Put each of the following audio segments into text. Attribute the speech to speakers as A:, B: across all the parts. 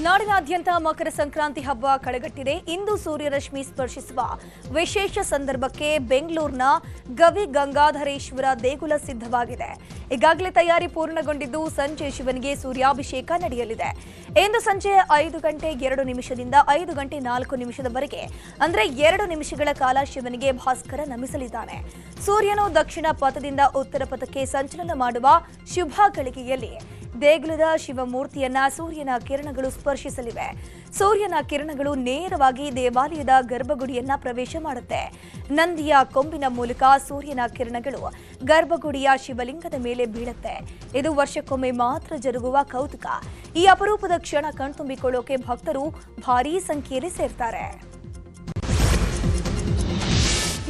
A: ನಾಡಿನಾದ್ಯಂತ ಮಕರ ಸಂಕ್ರಾಂತಿ ಹಬ್ಬ ಕಳೆಗಟ್ಟಿದೆ. ಇಂದು ಸೂರ್ಯರಶ್ಮಿ ಸ್ಪರ್ಶಿಸುವ ವಿಶೇಷ ಸಂದರ್ಭಕ್ಕೆ ಬೆಂಗಳೂರಿನ ಗವಿ ಗಂಗಾಧರೇಶ್ವರ ದೇಗುಲ ಸಿದ್ಧವಾಗಿದೆ. ಈಗಾಗಲೇ ತಯಾರಿ ಪೂರ್ಣಗೊಂಡಿದ್ದು ಸಂಜೆ ಶಿವನಿಗೆ ಸೂರ್ಯಾಭಿಷೇಕ ನಡೆಯಲಿದೆ. ಇಂದು ಸಂಜೆ 5 ಗಂಟೆ 2 ನಿಮಿಷದಿಂದ 5 ಗಂಟೆ 4 ನಿಮಿಷದವರೆಗೆ ಅಂದರೆ 2 ನಿಮಿಷಗಳ ಕಾಲ ಶಿವನಿಗೆ ಭಾಸ್ಕರ ನಮಿಸಲಿದ್ದಾನೆ. ಸೂರ್ಯನು ದಕ್ಷಿಣ ಪಥದಿಂದ ಉತ್ತರ ಪಥಕ್ಕೆ ಸಂಚಲನ ಮಾಡುವ ಶುಭ ಗಳಿಗೆಯಲ್ಲಿ ದೇಗುಲದ ಶಿವಮೂರ್ತಿಯನ್ನ ಸೂರ್ಯನ ಕಿರಣಗಳು ಸ್ಪರ್ಶಿಸಲಿವೆ. ಸೂರ್ಯನ ಕಿರಣಗಳು ನೇರವಾಗಿ ದೇವಾಲಯದ ಗರ್ಭಗುಡಿಯನ್ನ ಪ್ರವೇಶ ಮಾಡುತ್ತೆ. ನಂದಿಯ ಕೊಂಬಿನ ಮೂಲಕ ಸೂರ್ಯನ ಕಿರಣಗಳು ಗರ್ಭಗುಡಿಯ ಶಿವಲಿಂಗದ ಮೇಲೆ ಬೀಳುತ್ತೆ. ಇದು ವರ್ಷಕ್ಕೊಮ್ಮೆ ಮಾತ್ರ ಜರುಗುವ ಕೌತುಕ. ಈ ಅಪರೂಪದ ಕ್ಷಣ ಕಣ್ತುಂಬಿಕೊಳ್ಳೋಕೆ ಭಕ್ತರು ಭಾರೀ ಸಂಖ್ಯೆಯಲ್ಲಿ ಸೇರ್ತಾರೆ.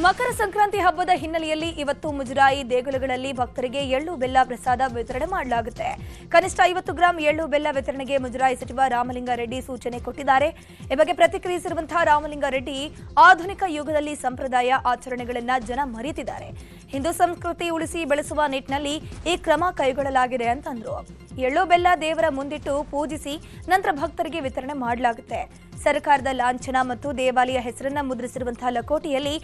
A: ಮಕರ ಸಂಕ್ರಾಂತಿ ಹಬ್ಬದ ಹಿನ್ನೆಲೆಯಲ್ಲಿ ಇವತ್ತು ಮುಜರಾಯಿ ದೇಗುಲಗಳಲ್ಲಿ ಭಕ್ತರಿಗೆ ಎಳ್ಳು ಬೆಲ್ಲ ಪ್ರಸಾದ ವಿತರಣೆ ಮಾಡಲಾಗುತ್ತೆ. ಕನಿಷ್ಠ 50 ಗ್ರಾಂ ಎಳ್ಳು ಬೆಲ್ಲ ವಿತರಣೆಗೆ ಮುಜರಾಯಿ ಸಚಿವ ರಾಮಲಿಂಗಾರೆಡ್ಡಿ ಸೂಚನೆ ಕೊಟ್ಟಿದ್ದಾರೆ. ಈ ಬಗ್ಗೆ ಪ್ರತಿಕ್ರಿಯಿಸಿರುವಂತಹ ರಾಮಲಿಂಗಾರೆಡ್ಡಿ, ಆಧುನಿಕ ಯುಗದಲ್ಲಿ ಸಂಪ್ರದಾಯ ಆಚರಣೆಗಳನ್ನ ಜನ ಮರೆತಿದ್ದಾರೆ. ಹಿಂದೂ ಸಂಸ್ಕೃತಿ ಉಳಿಸಿ ಬೆಳೆಸುವ ನಿಟ್ಟಿನಲ್ಲಿ ಈ ಕ್ರಮ ಕೈಗೊಳ್ಳಲಾಗಿದೆ ಅಂತಂದ್ರು. ಎಳ್ಳು ಬೆಲ್ಲ ದೇವರ ಮುಂದಿಟ್ಟು ಪೂಜಿಸಿ ನಂತರ ಭಕ್ತರಿಗೆ ವಿತರಣೆ ಮಾಡಲಾಗುತ್ತೆ. ಸರ್ಕಾರದ ಲಾಂಛನ ಮತ್ತು ದೇವಾಲಯ ಹೆಸರನ್ನ ಮುದ್ರಿಸಿರುವಂತಹ ಲಕೋಟೆಯಲ್ಲಿ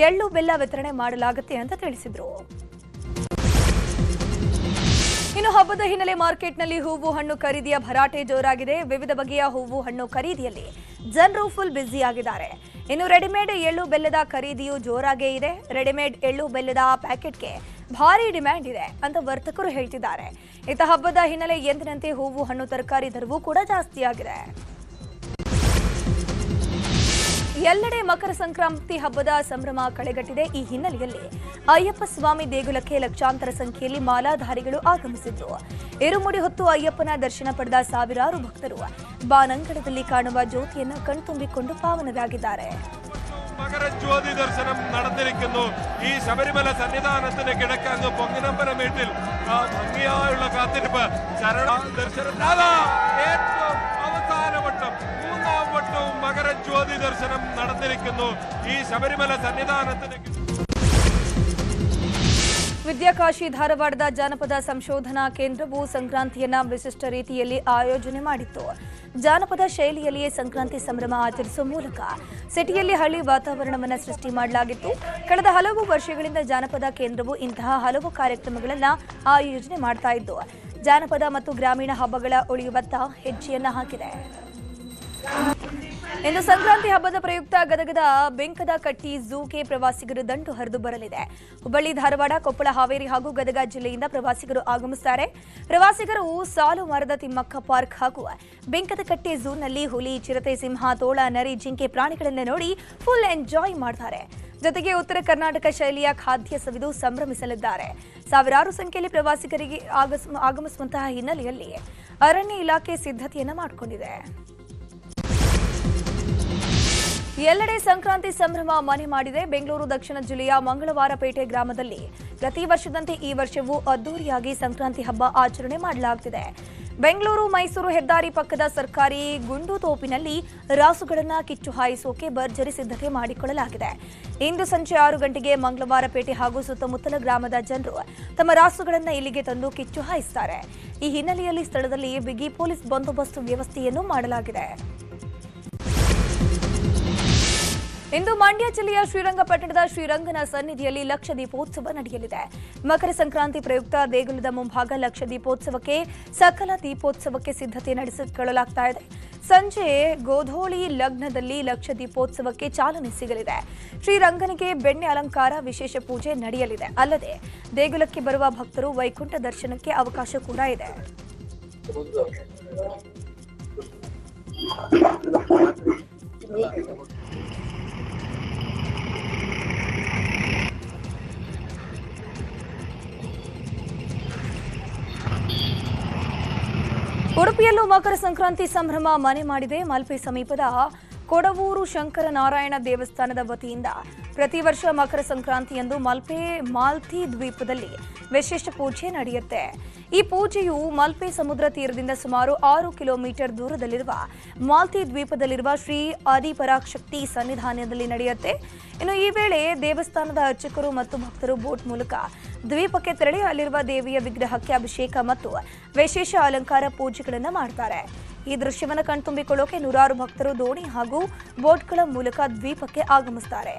A: ಎಳ್ಳು ಬೆಲ್ಲ ವಿತರಣೆ ಮಾಡಲಾಗುತ್ತೆ ಅಂತ ತಿಳಿಸಿದ್ರು. ಇನ್ನು ಹಬ್ಬದ ಹಿನ್ನೆಲೆ ಮಾರ್ಕೆಟ್ನಲ್ಲಿ ಹೂವು ಹಣ್ಣು ಖರೀದಿಯ ಭರಾಟೆ ಜೋರಾಗಿದೆ. ವಿವಿಧ ಬಗೆಯ ಹೂವು ಹಣ್ಣು ಖರೀದಿಯಲ್ಲಿ ಜನರು ಫುಲ್ ಬ್ಯುಸಿ ಆಗಿದ್ದಾರೆ. ಇನ್ನು ರೆಡಿಮೇಡ್ ಎಳ್ಳು ಬೆಲ್ಲದ ಖರೀದಿಯೂ ಜೋರಾಗೇ ಇದೆ. ರೆಡಿಮೇಡ್ ಎಳ್ಳು ಬೆಲ್ಲದ ಪ್ಯಾಕೆಟ್ಗೆ ಭಾರಿ ಡಿಮ್ಯಾಂಡ್ ಇದೆ ಅಂತ ವರ್ತಕರು ಹೇಳ್ತಿದ್ದಾರೆ. ಇತ್ತ ಹಬ್ಬದ ಹಿನ್ನೆಲೆ ಎಂದಿನಂತೆ ಹೂವು ಹಣ್ಣು ತರಕಾರಿ ದರವೂ ಕೂಡ ಜಾಸ್ತಿಯಾಗಿದೆ. ಎಲ್ಲೆಡೆ ಮಕರ ಸಂಕ್ರಾಂತಿ ಹಬ್ಬದ ಸಂಭ್ರಮ ಕಳೆಗಟ್ಟಿದೆ. ಈ ಹಿನ್ನೆಲೆಯಲ್ಲಿ ಅಯ್ಯಪ್ಪ ಸ್ವಾಮಿ ದೇಗುಲಕ್ಕೆ ಲಕ್ಷಾಂತರ ಸಂಖ್ಯೆಯಲ್ಲಿ ಮಾಲಾಧಾರಿಗಳು ಆಗಮಿಸಿದ್ರು. ಇರುಮುಡಿ ಹೊತ್ತು ಅಯ್ಯಪ್ಪನ ದರ್ಶನ ಪಡೆದ ಸಾವಿರಾರು ಭಕ್ತರು ಬಾನಂಗಳದಲ್ಲಿ ಕಾಣುವ ಜ್ಯೋತಿಯನ್ನು ಕಣ್ತುಂಬಿಕೊಂಡು ಪಾವನರಾಗಿದ್ದಾರೆ.
B: മകര ജ്യോതി ദർശനം നടന്നിരിക്കുന്നു. ഈ ശബരിമല സന്നിധാനത്തിന് കിഴക്കങ്ങ് പൊങ്ങിനമ്പല വീട്ടിൽ ഭംഗിയായുള്ള കാത്തിരിപ്പ് ശരണ ദർശനം ഏറ്റവും അവസാന വട്ടം 3ാം വട്ടവും മകര ജ്യോതി ദർശനം നടന്നിരിക്കുന്നു. ഈ ശബരിമല സന്നിധാനത്തിന്
A: ವಿದ್ಯಾಕಾಶಿ ಧಾರವಾಡದ ಜಾನಪದ ಸಂಶೋಧನಾ ಕೇಂದ್ರವು ಸಂಕ್ರಾಂತಿಯನ್ನ ವಿಶಿಷ್ಟ ರೀತಿಯಲ್ಲಿ ಆಯೋಜನೆ ಮಾಡಿತ್ತು. ಜಾನಪದ ಶೈಲಿಯಲ್ಲಿಯೇ ಸಂಕ್ರಾಂತಿ ಸಂಭ್ರಮ ಆಚರಿಸುವ ಮೂಲಕ ಸಿಟಿಯಲ್ಲಿ ಹಳ್ಳಿ ವಾತಾವರಣವನ್ನು ಸೃಷ್ಟಿ ಮಾಡಲಾಗಿತ್ತು. ಕಳೆದ ಹಲವು ವರ್ಷಗಳಿಂದ ಜಾನಪದ ಕೇಂದ್ರವು ಇಂತಹ ಹಲವು ಕಾರ್ಯಕ್ರಮಗಳನ್ನು ಆಯೋಜನೆ ಮಾಡ್ತಾ ಇದ್ದು ಜಾನಪದ ಮತ್ತು ಗ್ರಾಮೀಣ ಹಬ್ಬಗಳ ಉಳಿಯುವತ್ತ ಹೆಜ್ಜೆಯನ್ನ ಹಾಕಿದೆ. ಇಂದು ಸಂಕ್ರಾಂತಿ ಹಬ್ಬದ ಪ್ರಯುಕ್ತ ಗದಗದ ಬೆಂಕದ ಕಟ್ಟಿ ಝೂಗೆ ಪ್ರವಾಸಿಗರು ದಂಡು ಹರಿದು ಬರಲಿದೆ. ಹುಬ್ಬಳ್ಳಿ, ಧಾರವಾಡ, ಕೊಪ್ಪಳ, ಹಾವೇರಿ ಹಾಗೂ ಗದಗ ಜಿಲ್ಲೆಯಿಂದ ಪ್ರವಾಸಿಗರು ಆಗಮಿಸುತ್ತಾರೆ. ಪ್ರವಾಸಿಗರು ಸಾಲು ಮರದ ತಿಮ್ಮಕ್ಕ ಪಾರ್ಕ್ ಹಾಗೂ ಬೆಂಕದ ಕಟ್ಟಿ ಝೂನಲ್ಲಿ ಹುಲಿ, ಚಿರತೆ, ಸಿಂಹ, ತೋಳ, ನರಿ, ಜಿಂಕೆ ಪ್ರಾಣಿಗಳನ್ನು ನೋಡಿ ಫುಲ್ ಎಂಜಾಯ್ ಮಾಡ್ತಾರೆ. ಜೊತೆಗೆ ಉತ್ತರ ಕರ್ನಾಟಕ ಶೈಲಿಯ ಖಾದ್ಯ ಸವಿದು ಸಂಭ್ರಮಿಸಲಿದ್ದಾರೆ. ಸಾವಿರಾರು ಸಂಖ್ಯೆಯಲ್ಲಿ ಪ್ರವಾಸಿಗರಿಗೆ ಆಗಮಿಸುವಂತಹ ಹಿನ್ನೆಲೆಯಲ್ಲಿ ಅರಣ್ಯ ಇಲಾಖೆ ಸಿದ್ಧತೆಯನ್ನು ಮಾಡಿಕೊಂಡಿದೆ. ಎಲ್ಲೆಡೆ ಸಂಕ್ರಾಂತಿ ಸಂಭ್ರಮ ಮನೆ ಮಾಡಿದೆ. ಬೆಂಗಳೂರು ದಕ್ಷಿಣ ಜಿಲ್ಲೆಯ ಮಂಗಳವಾರಪೇಟೆ ಗ್ರಾಮದಲ್ಲಿ ಪ್ರತಿ ವರ್ಷದಂತೆ ಈ ವರ್ಷವೂ ಅದ್ದೂರಿಯಾಗಿ ಸಂಕ್ರಾಂತಿ ಹಬ್ಬ ಆಚರಣೆ ಮಾಡಲಾಗುತ್ತಿದೆ. ಬೆಂಗಳೂರು ಮೈಸೂರು ಹೆದ್ದಾರಿ ಪಕ್ಕದ ಸರ್ಕಾರಿ ಗುಂಡುತೋಪಿನಲ್ಲಿ ರಾಸುಗಳನ್ನು ಕಿಚ್ಚು ಹಾಯಿಸೋಕೆ ಭರ್ಜರಿ ಸಿದ್ಧತೆ ಮಾಡಿಕೊಳ್ಳಲಾಗಿದೆ. ಇಂದು ಸಂಜೆ 6 ಗಂಟೆಗೆ ಮಂಗಳವಾರಪೇಟೆ ಹಾಗೂ ಸುತ್ತಮುತ್ತಲ ಗ್ರಾಮದ ಜನರು ತಮ್ಮ ರಾಸುಗಳನ್ನು ಇಲ್ಲಿಗೆ ತಂದು ಕಿಚ್ಚು ಹಾಯಿಸುತ್ತಾರೆ. ಈ ಹಿನ್ನೆಲೆಯಲ್ಲಿ ಸ್ಥಳದಲ್ಲಿ ಬಿಗಿ ಪೊಲೀಸ್ ಬಂದೋಬಸ್ತ್ ವ್ಯವಸ್ಥೆಯನ್ನು ಮಾಡಲಾಗಿದೆ. ಇಂದು ಮಂಡ್ಯ ಜಿಲ್ಲೆಯ ಶ್ರೀರಂಗಪಟ್ಟಣದ ಶ್ರೀರಂಗನ ಸನ್ನಿಧಿಯಲ್ಲಿ ಲಕ್ಷ ದೀಪೋತ್ಸವ ನಡೆಯಲಿದೆ. ಮಕರ ಸಂಕ್ರಾಂತಿ ಪ್ರಯುಕ್ತ ದೇಗುಲದ ಮುಂಭಾಗ ಲಕ್ಷ ದೀಪೋತ್ಸವಕ್ಕೆ ಸಕಲ ದೀಪೋತ್ಸವಕ್ಕೆ ಸಿದ್ಧತೆ ನಡೆಸಿಕೊಳ್ಳಲಾಗ್ತಾ ಇದೆ. ಸಂಜೆ ಗೋಧೋಳಿ ಲಗ್ನದಲ್ಲಿ ಲಕ್ಷ ದೀಪೋತ್ಸವಕ್ಕೆ ಚಾಲನೆ ಸಿಗಲಿದೆ. ಶ್ರೀರಂಗನಿಗೆ ಬೆಣ್ಣೆ ಅಲಂಕಾರ, ವಿಶೇಷ ಪೂಜೆ ನಡೆಯಲಿದೆ. ಅಲ್ಲದೆ ದೇಗುಲಕ್ಕೆ ಬರುವ ಭಕ್ತರು ವೈಕುಂಠ ದರ್ಶನಕ್ಕೆ ಅವಕಾಶ ಕೂಡ ಇದೆ. ಉಡುಪಿಯಲ್ಲೂ ಮಕರ ಸಂಕ್ರಾಂತಿ ಸಂಭ್ರಮ ಮನೆ ಮಾಡಿದೆ. ಮಲ್ಪೆ ಸಮೀಪದ ಕೊಡವೂರು ಶಂಕರನಾರಾಯಣ ದೇವಸ್ಥಾನದ ವತಿಯಿಂದ ಪ್ರತಿ ವರ್ಷ ಮಕರ ಸಂಕ್ರಾಂತಿಯಂದು ಮಲ್ಪೆ ಮಾಲ್ತಿ ದ್ವೀಪದಲ್ಲಿ ವಿಶೇಷ ಪೂಜೆ ನಡೆಯುತ್ತೆ. ಈ ಪೂಜೆಯು ಮಲ್ಪೆ ಸಮುದ್ರ ತೀರದಿಂದ ಸುಮಾರು 6 ಕಿಲೋಮೀಟರ್ ದೂರದಲ್ಲಿರುವ ಮಾಲ್ತಿ ದ್ವೀಪದಲ್ಲಿರುವ ಶ್ರೀ ಆದಿಪರಾಶಕ್ತಿ ಸನ್ನಿಧಾನದಲ್ಲಿ ನಡೆಯುತ್ತೆ. ಇನ್ನು ಈ ವೇಳೆ ದೇವಸ್ಥಾನದ ಅರ್ಚಕರು ಮತ್ತು ಭಕ್ತರು ಬೋಟ್ ಮೂಲಕ ದ್ವೀಪಕ್ಕೆ ತೆರಳಿ ಅಲ್ಲಿರುವ ದೇವಿಯ ವಿಗ್ರಹಕ್ಕೆ ಅಭಿಷೇಕ ಮತ್ತು ವಿಶೇಷ ಅಲಂಕಾರ ಪೂಜೆಗಳನ್ನು ಮಾಡ್ತಾರೆ. ಈ ದೃಶ್ಯವನ್ನು ಕಣ್ತುಂಬಿಕೊಳ್ಳೋಕೆ ನೂರಾರು ಭಕ್ತರು ದೋಣಿ ಹಾಗೂ ಬೋಟ್ಗಳ ಮೂಲಕ ದ್ವೀಪಕ್ಕೆ ಆಗಮಿಸುತ್ತಾರೆ.